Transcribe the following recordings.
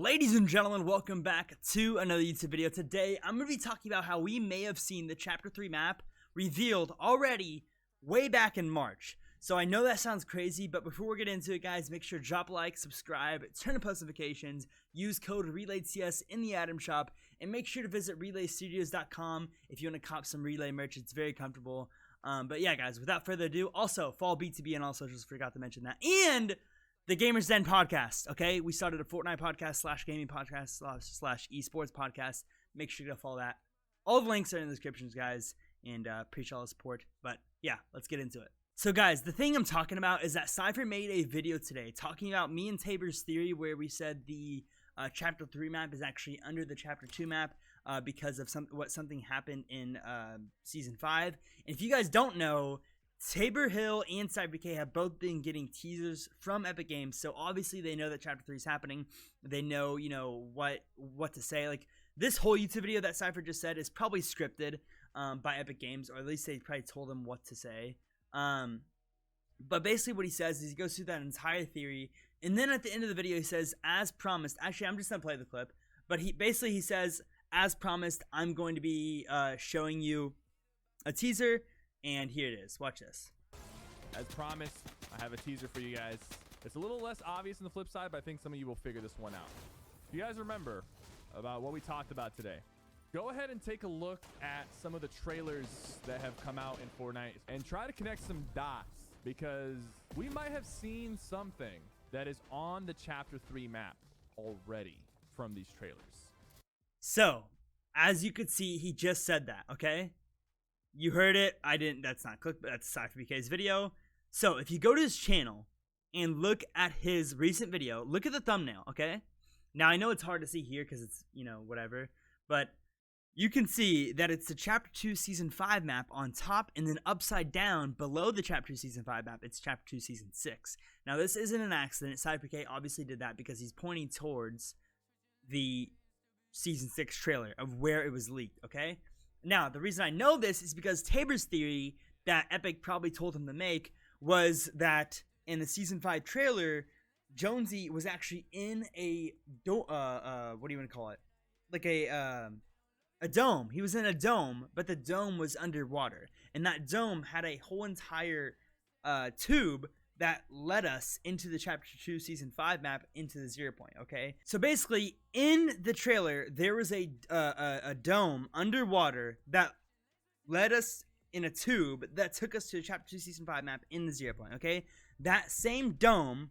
Ladies and gentlemen, welcome back to another YouTube video. Today, I'm going to be talking about how we may have seen the Chapter 3 map revealed already way back in March. So I know that sounds crazy, but before we get into it, guys, make sure to drop a like, subscribe, turn on post notifications, use code RelayTS in the item shop, and make sure to visit RelayStudios.com if you want to cop some Relay merch. It's very comfortable. But yeah, guys, without further ado, also follow BTB on all socials. Forgot to mention that. And the Gamers Den podcast, okay? We started a Fortnite podcast slash gaming podcast slash esports podcast. Make sure to follow that. All the links are in the descriptions, guys, and appreciate all the support. But yeah, let's get into it. So guys, the thing I'm talking about is that Cypher made a video today talking about me and Tabor's theory where we said the Chapter 3 map is actually under the Chapter 2 map because of something happened in Season 5. And if you guys don't know, Tabor Hill and CyberK have both been getting teasers from Epic Games, so obviously they know that Chapter 3 is happening. They know, you know, what to say. Like, this whole YouTube video that Cypher just said is probably scripted by Epic Games, or at least they probably told him what to say. But basically what he says is he goes through that entire theory, and then at the end of the video he says, as promised, actually I'm just going to play the clip, but he says, as promised, I'm going to be showing you a teaser. And here it is. Watch this. As promised, I have a teaser for you guys. It's a little less obvious on the flip side, but I think some of you will figure this one out. If you guys remember about what we talked about today, go ahead and take a look at some of the trailers that have come out in Fortnite and try to connect some dots, because we might have seen something that is on the Chapter 3 map already from these trailers. So, as you could see, he just said that, okay? You heard it. I didn't. That's not click, but that's Cypher BK's video. So if you go to his channel and look at his recent video, look at the thumbnail, okay? Now I know it's hard to see here because it's, you know, whatever, but you can see that it's the Chapter 2 Season 5 map on top, and then upside down below the Chapter 2 Season 5 map, it's Chapter 2 Season 6. Now this isn't an accident. Cypher BK obviously did that because he's pointing towards the Season 6 trailer of where it was leaked, okay? Now, the reason I know this is because Tabor's theory that Epic probably told him to make was that in the Season 5 trailer, Jonesy was actually in a what do you want to call it? Like a dome. He was in a dome, but the dome was underwater. And that dome had a whole entire tube that led us into the Chapter 2 Season 5 map into the 0 point, okay? So basically, in the trailer, there was a dome underwater that led us in a tube that took us to the Chapter 2 Season 5 map in the 0 point, okay? That same dome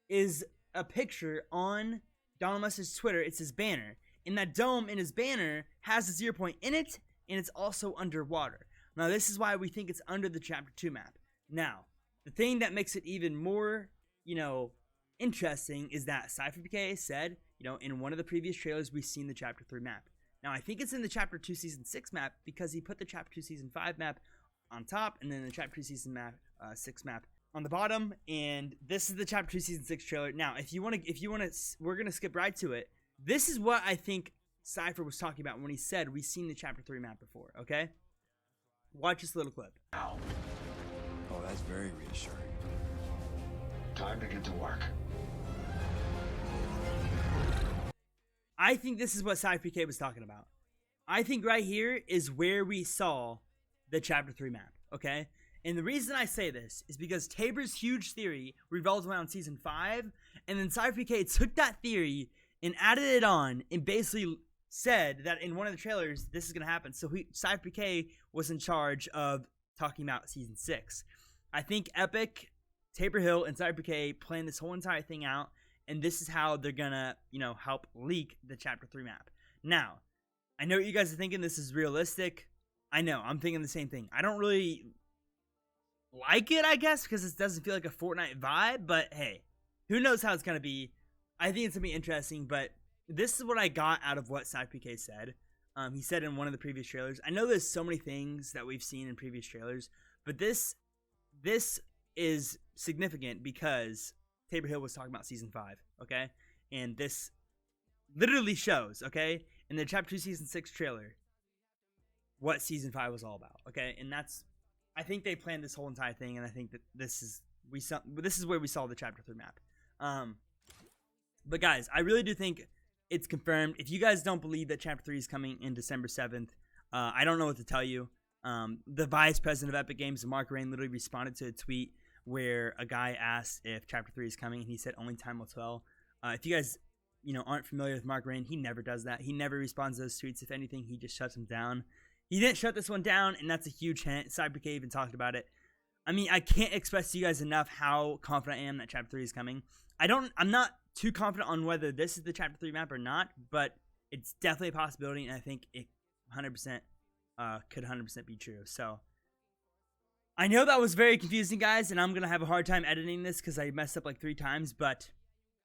is a picture on Donald Musk's Twitter. It's his banner. And that dome in his banner has a 0 point in it, and it's also underwater. Now, this is why we think it's under the Chapter 2 map. Now, the thing that makes it even more, you know, interesting is that Cypher BK said, you know, in one of the previous trailers, we've seen the Chapter 3 map. Now, I think it's in the Chapter 2 Season 6 map because he put the Chapter 2 Season 5 map on top and then the Chapter 2 Season 6 map on the bottom. And this is the Chapter 2 Season 6 trailer. Now, if you want to, we're going to skip right to it. This is what I think Cypher was talking about when he said we've seen the Chapter 3 map before, okay? Watch this little clip. Ow. Oh, that's very reassuring. Time to get to work. I think this is what Cypher BK was talking about. I think right here is where we saw the Chapter 3 map, okay? And the reason I say this is because Tabor's huge theory revolves around Season 5, and then Cypher BK took that theory and added it on and basically said that in one of the trailers, this is going to happen. So Cypher BK was in charge of talking about Season 6. I think Epic, Tabor Hill, and Cypher BK planned this whole entire thing out, and this is how they're gonna, you know, help leak the Chapter 3 map. Now, I know what you guys are thinking this is realistic. I know, I'm thinking the same thing. I don't really like it, I guess, because it doesn't feel like a Fortnite vibe, but hey, who knows how it's gonna be. I think it's gonna be interesting, but this is what I got out of what Cypher BK said. He said in one of the previous trailers. I know there's so many things that we've seen in previous trailers, but this is significant because Tabor Hill was talking about Season 5, okay? And this literally shows, okay, in the Chapter 2 Season 6 trailer, what Season 5 was all about, okay? And that's, I think they planned this whole entire thing, and I think that this is where we saw the Chapter 3 map. But guys, I really do think it's confirmed. If you guys don't believe that Chapter 3 is coming in December 7th, I don't know what to tell you. The vice president of Epic Games, Mark Rain, literally responded to a tweet where a guy asked if Chapter 3 is coming, and he said only time will tell. If you guys, aren't familiar with Mark Rain, he never does that. He never responds to those tweets. If anything, he just shuts them down. He didn't shut this one down, and that's a huge hint. CyberK even talked about it. I mean, I can't express to you guys enough how confident I am that Chapter 3 is coming. I'm not too confident on whether this is the Chapter 3 map or not, but it's definitely a possibility, and I think it 100% could 100% be true. So I know that was very confusing, guys, and I'm going to have a hard time editing this because I messed up like 3 times, but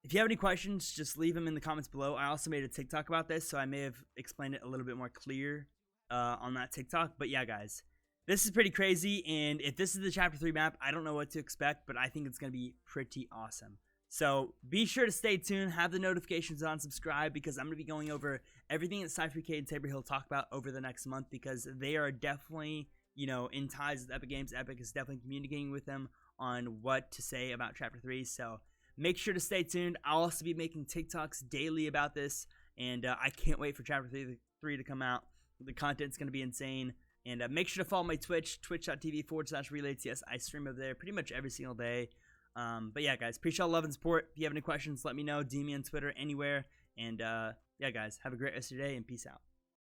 if you have any questions, just leave them in the comments below. I also made a TikTok about this, so I may have explained it a little bit more clear on that TikTok. But yeah, guys, this is pretty crazy, and if this is the Chapter 3 map, I don't know what to expect, but I think it's going to be pretty awesome. So be sure to stay tuned, have the notifications on, subscribe, because I'm going to be going over everything that CyberK and Tabor Hill talk about over the next month, because they are definitely, in ties with Epic Games. Epic is definitely communicating with them on what to say about Chapter 3, so make sure to stay tuned. I'll also be making TikToks daily about this, and I can't wait for Chapter 3 to come out. The content's going to be insane, and make sure to follow my Twitch, twitch.tv/RelayTS. I stream over there pretty much every single day. But yeah, guys, appreciate all the love and support. If you have any questions, let me know. DM me on Twitter, anywhere. And yeah, guys, have a great rest of your day, and peace out.